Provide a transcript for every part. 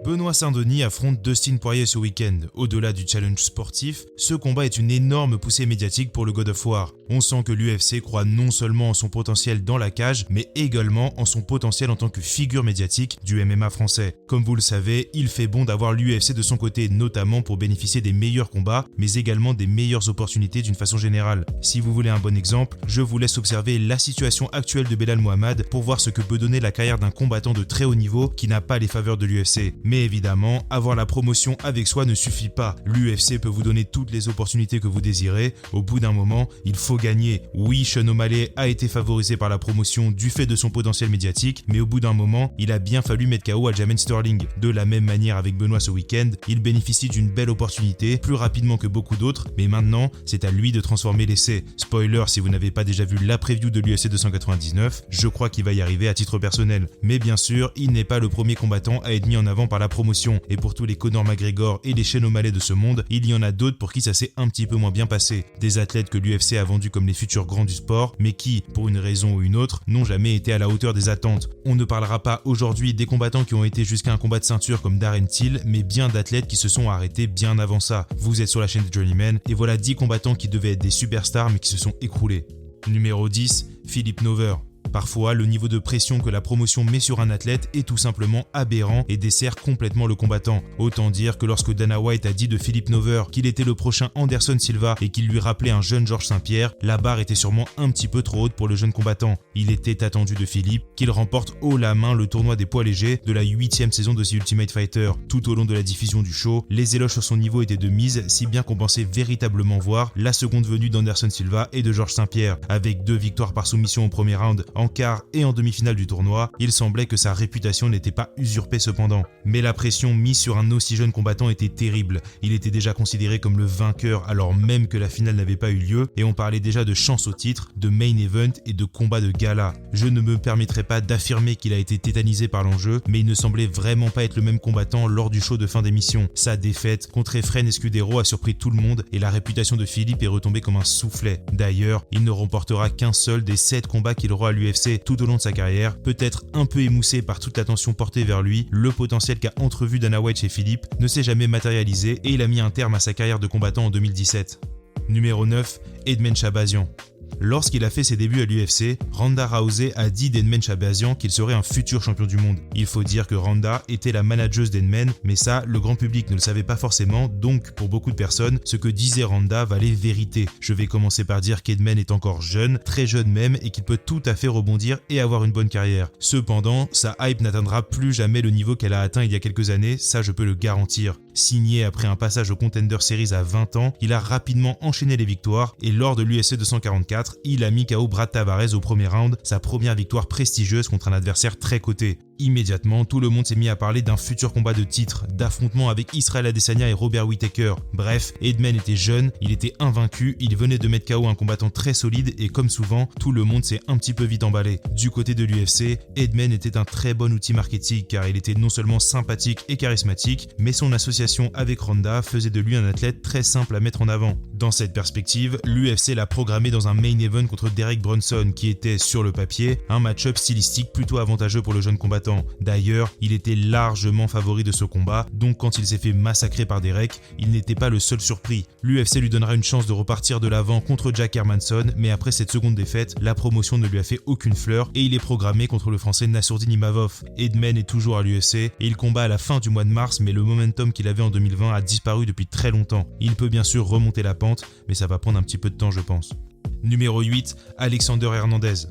Benoît Saint-Denis affronte Dustin Poirier ce week-end. Au-delà du challenge sportif, ce combat est une énorme poussée médiatique pour le God of War. On sent que l'UFC croit non seulement en son potentiel dans la cage, mais également en son potentiel en tant que figure médiatique du MMA français. Comme vous le savez, il fait bon d'avoir l'UFC de son côté, notamment pour bénéficier des meilleurs combats, mais également des meilleures opportunités d'une façon générale. Si vous voulez un bon exemple, je vous laisse observer la situation actuelle de Belal Mohamed pour voir ce que peut donner la carrière d'un combattant de très haut niveau qui n'a pas les faveurs de l'UFC. Mais évidemment, avoir la promotion avec soi ne suffit pas. L'UFC peut vous donner toutes les opportunités que vous désirez. Au bout d'un moment, il faut gagner. Oui, Sean O'Malley a été favorisé par la promotion du fait de son potentiel médiatique, mais au bout d'un moment, il a bien fallu mettre KO Aljamain Sterling. De la même manière avec Benoît ce week-end, il bénéficie d'une belle opportunité, plus rapidement que beaucoup d'autres, mais maintenant, c'est à lui de transformer l'essai. Spoiler, si vous n'avez pas déjà vu la preview de l'UFC 299, je crois qu'il va y arriver à titre personnel. Mais bien sûr, il n'est pas le premier combattant à être mis en avant par la promotion, et pour tous les Conor McGregor et les Sean O'Malley de ce monde, il y en a d'autres pour qui ça s'est un petit peu moins bien passé. Des athlètes que l'UFC a vendus comme les futurs grands du sport, mais qui, pour une raison ou une autre, n'ont jamais été à la hauteur des attentes. On ne parlera pas aujourd'hui des combattants qui ont été jusqu'à un combat de ceinture comme Darren Till, mais bien d'athlètes qui se sont arrêtés bien avant ça. Vous êtes sur la chaîne de Journeyman, et voilà 10 combattants qui devaient être des superstars mais qui se sont écroulés. Numéro 10, Philippe Nover. Parfois, le niveau de pression que la promotion met sur un athlète est tout simplement aberrant et dessert complètement le combattant. Autant dire que lorsque Dana White a dit de Philippe Nover qu'il était le prochain Anderson Silva et qu'il lui rappelait un jeune Georges Saint-Pierre, la barre était sûrement un petit peu trop haute pour le jeune combattant. Il était attendu de Philippe qu'il remporte haut la main le tournoi des poids légers de la 8e saison de The Ultimate Fighter. Tout au long de la diffusion du show, les éloges sur son niveau étaient de mise, si bien qu'on pensait véritablement voir la seconde venue d'Anderson Silva et de Georges Saint-Pierre. Avec 2 victoires par soumission au premier round, en quart et en demi-finale du tournoi, il semblait que sa réputation n'était pas usurpée cependant. Mais la pression mise sur un aussi jeune combattant était terrible. Il était déjà considéré comme le vainqueur alors même que la finale n'avait pas eu lieu et on parlait déjà de chance au titre, de main event et de combat de gala. Je ne me permettrai pas d'affirmer qu'il a été tétanisé par l'enjeu, mais il ne semblait vraiment pas être le même combattant lors du show de fin d'émission. Sa défaite contre Efren Escudero a surpris tout le monde et la réputation de Philippe est retombée comme un soufflet. D'ailleurs, il ne remportera qu'un seul des 7 combats qu'il aura à l'UFC tout au long de sa carrière, peut-être un peu émoussé par toute l'attention portée vers lui, le potentiel qu'a entrevu Dana White chez Philippe ne s'est jamais matérialisé et il a mis un terme à sa carrière de combattant en 2017. Numéro 9, Edmen Shahbazyan. Lorsqu'il a fait ses débuts à l'UFC, Ronda Rousey a dit d'Edmen Shahbazyan qu'il serait un futur champion du monde. Il faut dire que Ronda était la manageuse d'Edmen, mais ça, le grand public ne le savait pas forcément, donc pour beaucoup de personnes, ce que disait Ronda valait vérité. Je vais commencer par dire qu'Edmen est encore jeune, très jeune même, et qu'il peut tout à fait rebondir et avoir une bonne carrière. Cependant, sa hype n'atteindra plus jamais le niveau qu'elle a atteint il y a quelques années, ça je peux le garantir. Signé après un passage au Contender Series à 20 ans, il a rapidement enchaîné les victoires et lors de l'UFC 244, il a mis KO Brad Tavares au premier round, sa première victoire prestigieuse contre un adversaire très coté. Immédiatement, tout le monde s'est mis à parler d'un futur combat de titre, d'affrontement avec Israel Adesanya et Robert Whittaker. Bref, Edmen était jeune, il était invaincu, il venait de mettre KO un combattant très solide et comme souvent, tout le monde s'est un petit peu vite emballé. Du côté de l'UFC, Edmen était un très bon outil marketing car il était non seulement sympathique et charismatique, mais son association avec Ronda faisait de lui un athlète très simple à mettre en avant. Dans cette perspective, l'UFC l'a programmé dans un main event contre Derek Brunson qui était, sur le papier, un match-up stylistique plutôt avantageux pour le jeune combattant. D'ailleurs, il était largement favori de ce combat, donc quand il s'est fait massacrer par Derek, il n'était pas le seul surpris. L'UFC lui donnera une chance de repartir de l'avant contre Jack Hermansson, mais après cette seconde défaite, la promotion ne lui a fait aucune fleur et il est programmé contre le français Nassourdine Imavov. Edmen est toujours à l'UFC et il combat à la fin du mois de mars, mais le momentum qu'il avait en 2020 a disparu depuis très longtemps. Il peut bien sûr remonter la pente, mais ça va prendre un petit peu de temps je pense. Numéro 8, Alexander Hernandez.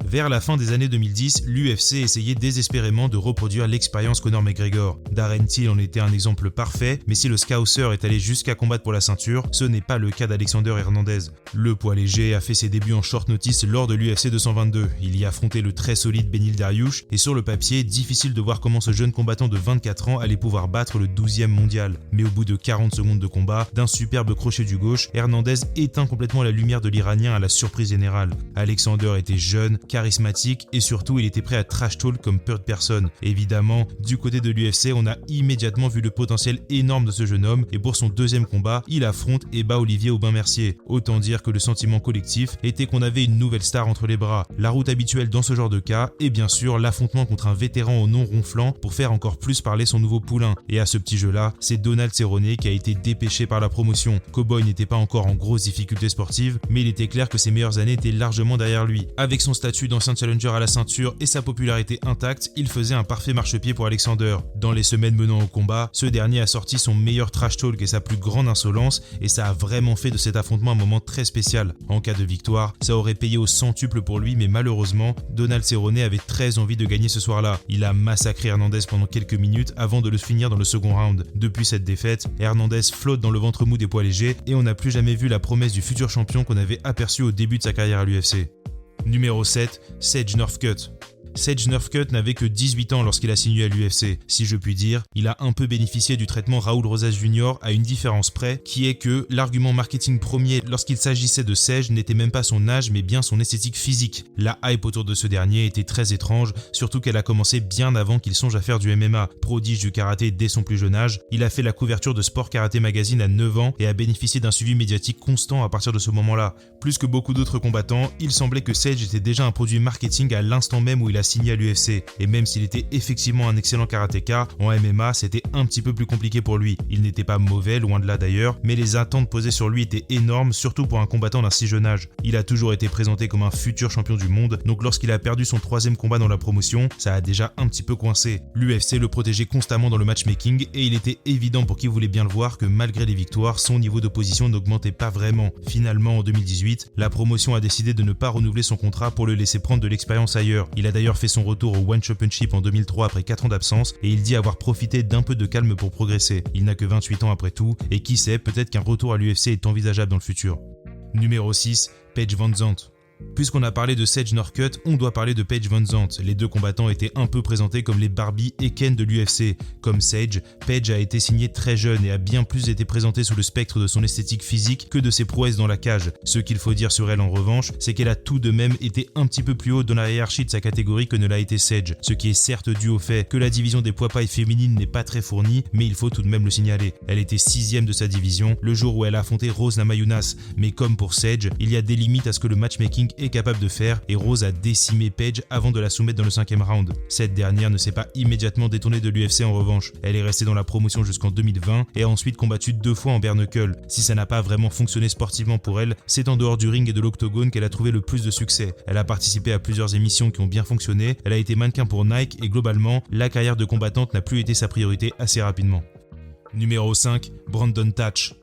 Vers la fin des années 2010, l'UFC essayait désespérément de reproduire l'expérience Conor McGregor. Darren Till en était un exemple parfait, mais si le Scouser est allé jusqu'à combattre pour la ceinture, ce n'est pas le cas d'Alexander Hernandez. Le poids léger a fait ses débuts en short notice lors de l'UFC 222. Il y a affronté le très solide Benil Dariush, et sur le papier, difficile de voir comment ce jeune combattant de 24 ans allait pouvoir battre le 12e mondial. Mais au bout de 40 secondes de combat, d'un superbe crochet du gauche, Hernandez éteint complètement la lumière de l'Iranien à la surprise générale. Alexander était jeune, charismatique et surtout il était prêt à trash talk comme peu de personnes. Évidemment, du côté de l'UFC, on a immédiatement vu le potentiel énorme de ce jeune homme et pour son deuxième combat, il affronte et bat Olivier Aubin-Mercier. Autant dire que le sentiment collectif était qu'on avait une nouvelle star entre les bras. La route habituelle dans ce genre de cas est bien sûr l'affrontement contre un vétéran au nom ronflant pour faire encore plus parler son nouveau poulain. Et à ce petit jeu-là, c'est Donald Cerrone qui a été dépêché par la promotion. Cowboy n'était pas encore en grosse difficulté sportive, mais il était clair que ses meilleures années étaient largement derrière lui. Avec son statut d'ancien challenger à la ceinture et sa popularité intacte, il faisait un parfait marchepied pour Alexander. Dans les semaines menant au combat, ce dernier a sorti son meilleur trash talk et sa plus grande insolence, et ça a vraiment fait de cet affrontement un moment très spécial. En cas de victoire, ça aurait payé au centuple pour lui, mais malheureusement, Donald Cerrone avait très envie de gagner ce soir-là. Il a massacré Hernandez pendant quelques minutes avant de le finir dans le second round. Depuis cette défaite, Hernandez flotte dans le ventre mou des poids légers et on n'a plus jamais vu la promesse du futur champion qu'on avait aperçu au début de sa carrière à l'UFC. Numéro 7, Sage Northcutt. Sage Northcutt n'avait que 18 ans lorsqu'il a signé à l'UFC. Si je puis dire, il a un peu bénéficié du traitement Raúl Rosas Jr. à une différence près, qui est que l'argument marketing premier lorsqu'il s'agissait de Sage n'était même pas son âge mais bien son esthétique physique. La hype autour de ce dernier était très étrange, surtout qu'elle a commencé bien avant qu'il songe à faire du MMA. Prodige du karaté dès son plus jeune âge, il a fait la couverture de Sport Karaté Magazine à 9 ans et a bénéficié d'un suivi médiatique constant à partir de ce moment-là. Plus que beaucoup d'autres combattants, il semblait que Sage était déjà un produit marketing à l'instant même où il a signé à l'UFC, et même s'il était effectivement un excellent karatéka, en MMA c'était un petit peu plus compliqué pour lui. Il n'était pas mauvais, loin de là d'ailleurs, mais les attentes posées sur lui étaient énormes, surtout pour un combattant d'un si jeune âge. Il a toujours été présenté comme un futur champion du monde, donc lorsqu'il a perdu son troisième combat dans la promotion, ça a déjà un petit peu coincé. L'UFC le protégeait constamment dans le matchmaking, et il était évident pour qui voulait bien le voir que malgré les victoires, son niveau d'opposition n'augmentait pas vraiment. Finalement, en 2018, la promotion a décidé de ne pas renouveler son contrat pour le laisser prendre de l'expérience ailleurs. Il a d'ailleurs fait son retour au One Championship en 2003 après 4 ans d'absence et il dit avoir profité d'un peu de calme pour progresser. Il n'a que 28 ans après tout et qui sait, peut-être qu'un retour à l'UFC est envisageable dans le futur. Numéro 6, Paige VanZant. Puisqu'on a parlé de Sage Northcutt, on doit parler de Paige VanZant. Les deux combattants étaient un peu présentés comme les Barbie et Ken de l'UFC. Comme Sage, Paige a été signé très jeune et a bien plus été présenté sous le spectre de son esthétique physique que de ses prouesses dans la cage. Ce qu'il faut dire sur elle en revanche, c'est qu'elle a tout de même été un petit peu plus haut dans la hiérarchie de sa catégorie que ne l'a été Sage. Ce qui est certes dû au fait que la division des poids pailles féminines n'est pas très fournie, mais il faut tout de même le signaler. Elle était 6ème de sa division le jour où elle a affronté Rose Namajunas. Mais comme pour Sage, il y a des limites à ce que le matchmaking est capable de faire et Rose a décimé Paige avant de la soumettre dans le 5e round. Cette dernière ne s'est pas immédiatement détournée de l'UFC en revanche. Elle est restée dans la promotion jusqu'en 2020 et a ensuite combattu 2 fois en bare knuckle. Si ça n'a pas vraiment fonctionné sportivement pour elle, c'est en dehors du ring et de l'octogone qu'elle a trouvé le plus de succès. Elle a participé à plusieurs émissions qui ont bien fonctionné, elle a été mannequin pour Nike et globalement, la carrière de combattante n'a plus été sa priorité assez rapidement. Numéro 5, Brandon Thatch.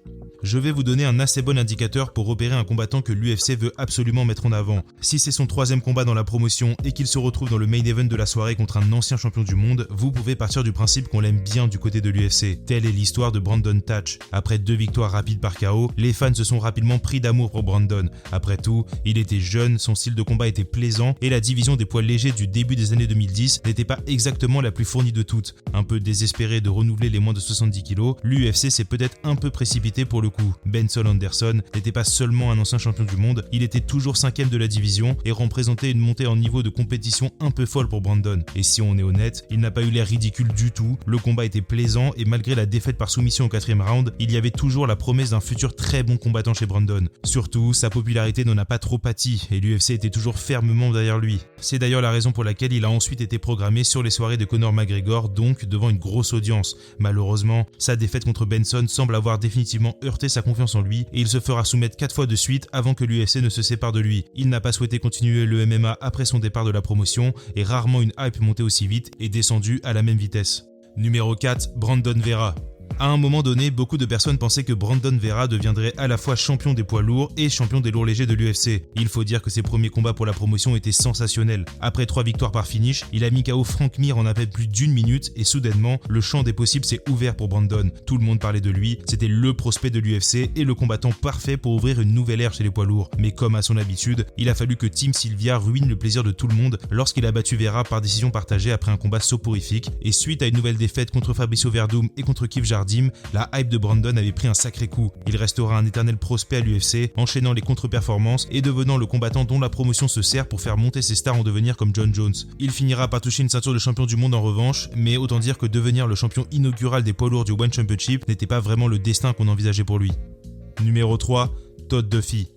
Je vais vous donner un assez bon indicateur pour repérer un combattant que l'UFC veut absolument mettre en avant. Si c'est son 3e combat dans la promotion et qu'il se retrouve dans le main event de la soirée contre un ancien champion du monde, vous pouvez partir du principe qu'on l'aime bien du côté de l'UFC. Telle est l'histoire de Brandon Thatch. Après 2 victoires rapides par KO, les fans se sont rapidement pris d'amour pour Brandon. Après tout, il était jeune, son style de combat était plaisant et la division des poids légers du début des années 2010 n'était pas exactement la plus fournie de toutes. Un peu désespéré de renouveler les moins de 70 kg, l'UFC s'est peut-être un peu précipité pour le coup. Benson Anderson n'était pas seulement un ancien champion du monde, il était toujours 5ème de la division et représentait une montée en niveau de compétition un peu folle pour Brandon. Et si on est honnête, il n'a pas eu l'air ridicule du tout, le combat était plaisant et malgré la défaite par soumission au 4e round, il y avait toujours la promesse d'un futur très bon combattant chez Brandon. Surtout, sa popularité n'en a pas trop pâti et l'UFC était toujours fermement derrière lui. C'est d'ailleurs la raison pour laquelle il a ensuite été programmé sur les soirées de Conor McGregor, donc devant une grosse audience. Malheureusement, sa défaite contre Benson semble avoir définitivement heurté sa confiance en lui et il se fera soumettre 4 fois de suite avant que l'UFC ne se sépare de lui. Il n'a pas souhaité continuer le MMA après son départ de la promotion et rarement une hype montée aussi vite et descendue à la même vitesse. Numéro 4, Brandon Vera. À un moment donné, beaucoup de personnes pensaient que Brandon Vera deviendrait à la fois champion des poids lourds et champion des lourds légers de l'UFC. Il faut dire que ses premiers combats pour la promotion étaient sensationnels. Après 3 victoires par finish, il a mis KO Frank Mir en à peine plus d'1 minute et soudainement, le champ des possibles s'est ouvert pour Brandon. Tout le monde parlait de lui, c'était le prospect de l'UFC et le combattant parfait pour ouvrir une nouvelle ère chez les poids lourds. Mais comme à son habitude, il a fallu que Team Sylvia ruine le plaisir de tout le monde lorsqu'il a battu Vera par décision partagée après un combat soporifique et suite à une nouvelle défaite contre Fabricio Werdum et contre Keith Jardine, Cardim, la hype de Brandon avait pris un sacré coup. Il restera un éternel prospect à l'UFC, enchaînant les contre-performances et devenant le combattant dont la promotion se sert pour faire monter ses stars en devenir comme John Jones. Il finira par toucher une ceinture de champion du monde en revanche, mais autant dire que devenir le champion inaugural des poids lourds du One Championship n'était pas vraiment le destin qu'on envisageait pour lui. Numéro 3, Todd Duffy.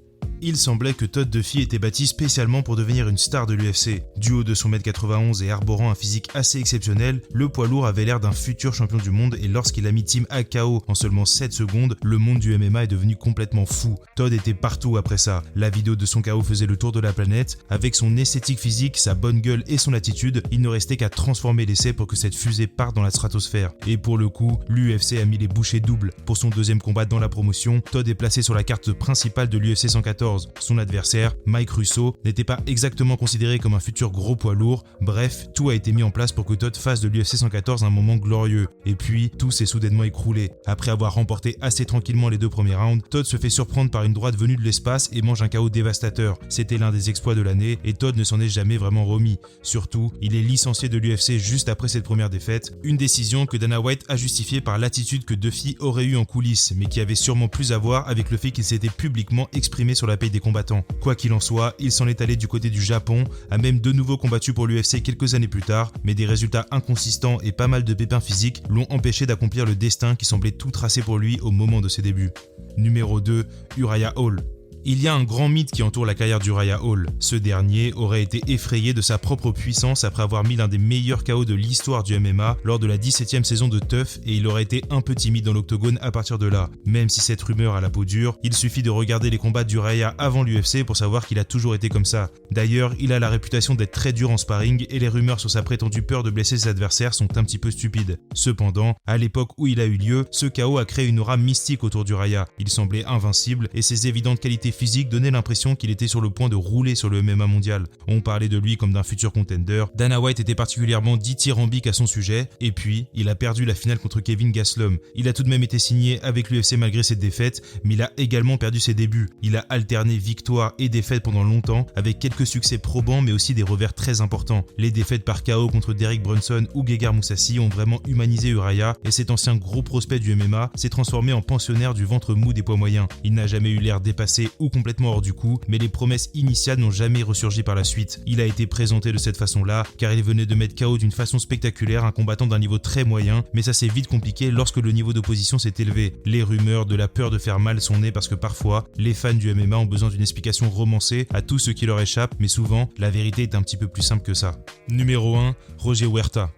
Il semblait que Todd Duffy était bâti spécialement pour devenir une star de l'UFC. Du haut de son 1m91 et arborant un physique assez exceptionnel, le poids lourd avait l'air d'un futur champion du monde et lorsqu'il a mis Team A KO en seulement 7 secondes, le monde du MMA est devenu complètement fou. Todd était partout après ça. La vidéo de son KO faisait le tour de la planète. Avec son esthétique physique, sa bonne gueule et son attitude, il ne restait qu'à transformer l'essai pour que cette fusée parte dans la stratosphère. Et pour le coup, l'UFC a mis les bouchées doubles. Pour son deuxième combat dans la promotion, Todd est placé sur la carte principale de l'UFC 114. Son adversaire, Mike Russo, n'était pas exactement considéré comme un futur gros poids lourd. Bref, tout a été mis en place pour que Todd fasse de l'UFC 114 un moment glorieux. Et puis, tout s'est soudainement écroulé. Après avoir remporté assez tranquillement les 2 premiers rounds, Todd se fait surprendre par une droite venue de l'espace et mange un KO dévastateur. C'était l'un des exploits de l'année et Todd ne s'en est jamais vraiment remis. Surtout, il est licencié de l'UFC juste après cette première défaite. Une décision que Dana White a justifiée par l'attitude que Duffy aurait eue en coulisses, mais qui avait sûrement plus à voir avec le fait qu'il s'était publiquement exprimé sur la paye des combattants. Quoi qu'il en soit, il s'en est allé du côté du Japon, a même de nouveau combattu pour l'UFC quelques années plus tard, mais des résultats inconsistants et pas mal de pépins physiques l'ont empêché d'accomplir le destin qui semblait tout tracé pour lui au moment de ses débuts. Numéro 2, Uriah Hall. Il y a un grand mythe qui entoure la carrière d'Uriah Hall. Ce dernier aurait été effrayé de sa propre puissance après avoir mis l'un des meilleurs KO de l'histoire du MMA lors de la 17e saison de TUF et il aurait été un peu timide dans l'octogone à partir de là. Même si cette rumeur a la peau dure, il suffit de regarder les combats d'Uriah avant l'UFC pour savoir qu'il a toujours été comme ça. D'ailleurs, il a la réputation d'être très dur en sparring et les rumeurs sur sa prétendue peur de blesser ses adversaires sont un petit peu stupides. Cependant, à l'époque où il a eu lieu, ce KO a créé une aura mystique autour d'Uriah. Il semblait invincible et ses évidentes qualités physique donnait l'impression qu'il était sur le point de rouler sur le MMA mondial. On parlait de lui comme d'un futur contender. Dana White était particulièrement dithyrambique à son sujet, et puis il a perdu la finale contre Kevin Gastelum. Il a tout de même été signé avec l'UFC malgré cette défaite, mais il a également perdu ses débuts. Il a alterné victoire et défaite pendant longtemps, avec quelques succès probants mais aussi des revers très importants. Les défaites par KO contre Derek Brunson ou Gegard Mousasi ont vraiment humanisé Uriah, et cet ancien gros prospect du MMA s'est transformé en pensionnaire du ventre mou des poids moyens. Il n'a jamais eu l'air dépassé ou complètement hors du coup, mais les promesses initiales n'ont jamais ressurgi par la suite. Il a été présenté de cette façon-là, car il venait de mettre KO d'une façon spectaculaire un combattant d'un niveau très moyen, mais ça s'est vite compliqué lorsque le niveau d'opposition s'est élevé. Les rumeurs de la peur de faire mal sont nées parce que parfois, les fans du MMA ont besoin d'une explication romancée à tout ce qui leur échappe, mais souvent, la vérité est un petit peu plus simple que ça. Numéro 1, Roger Huerta.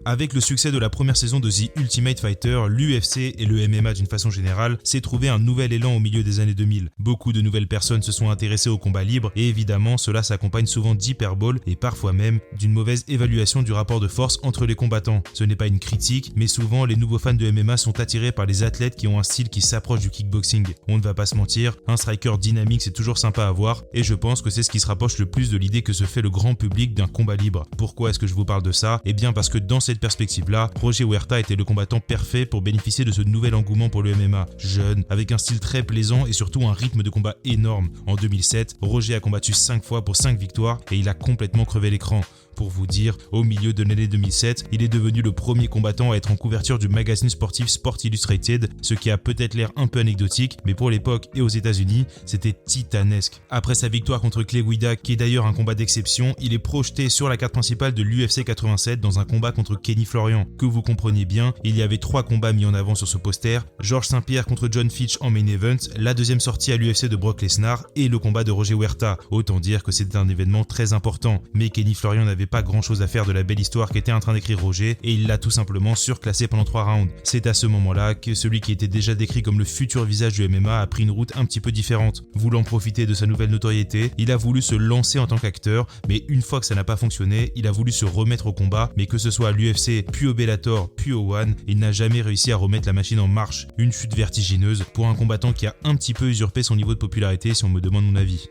Avec le succès de la première saison de The Ultimate Fighter, l'UFC et le MMA d'une façon générale s'est trouvé un nouvel élan au milieu des années 2000. Beaucoup de nouvelles personnes se sont intéressées au combat libre et évidemment cela s'accompagne souvent d'hyperbole et parfois même d'une mauvaise évaluation du rapport de force entre les combattants. Ce n'est pas une critique, mais souvent les nouveaux fans de MMA sont attirés par les athlètes qui ont un style qui s'approche du kickboxing. On ne va pas se mentir, un striker dynamique c'est toujours sympa à voir et je pense que c'est ce qui se rapproche le plus de l'idée que se fait le grand public d'un combat libre. Pourquoi est-ce que je vous parle de ça? Eh bien parce que dans cette perspective-là, Roger Huerta était le combattant parfait pour bénéficier de ce nouvel engouement pour le MMA. Jeune, avec un style très plaisant et surtout un rythme de combat énorme. En 2007, Roger a combattu 5 fois pour 5 victoires et il a complètement crevé l'écran. Pour vous dire, au milieu de l'année 2007, il est devenu le premier combattant à être en couverture du magazine sportif Sport Illustrated, ce qui a peut-être l'air un peu anecdotique, mais pour l'époque et aux États-Unis, c'était titanesque. Après sa victoire contre Clay Guida, qui est d'ailleurs un combat d'exception, il est projeté sur la carte principale de l'UFC 87 dans un combat contre Kenny Florian. Que vous compreniez bien, il y avait 3 combats mis en avant sur ce poster, Georges Saint-Pierre contre John Fitch en main event, la deuxième sortie à l'UFC de Brock Lesnar et le combat de Roger Huerta. Autant dire que c'était un événement très important, mais Kenny Florian n'avait pas grand chose à faire de la belle histoire qu'était en train d'écrire Roger et il l'a tout simplement surclassé pendant 3 rounds. C'est à ce moment-là que celui qui était déjà décrit comme le futur visage du MMA a pris une route un petit peu différente. Voulant profiter de sa nouvelle notoriété, il a voulu se lancer en tant qu'acteur, mais une fois que ça n'a pas fonctionné, il a voulu se remettre au combat, mais que ce soit à l'UFC, puis au Bellator, puis au One, il n'a jamais réussi à remettre la machine en marche. Une chute vertigineuse pour un combattant qui a un petit peu usurpé son niveau de popularité si on me demande mon avis.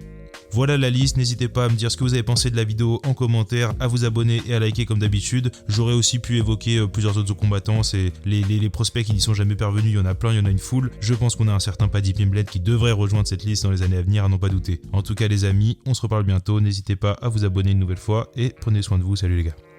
Voilà la liste, n'hésitez pas à me dire ce que vous avez pensé de la vidéo en commentaire, à vous abonner et à liker comme d'habitude. J'aurais aussi pu évoquer plusieurs autres combattants, c'est les prospects qui n'y sont jamais parvenus, il y en a plein, il y en a une foule. Je pense qu'on a un certain Paddy Pimblett qui devrait rejoindre cette liste dans les années à venir, à n'en pas douter. En tout cas les amis, on se reparle bientôt, n'hésitez pas à vous abonner une nouvelle fois et prenez soin de vous, salut les gars.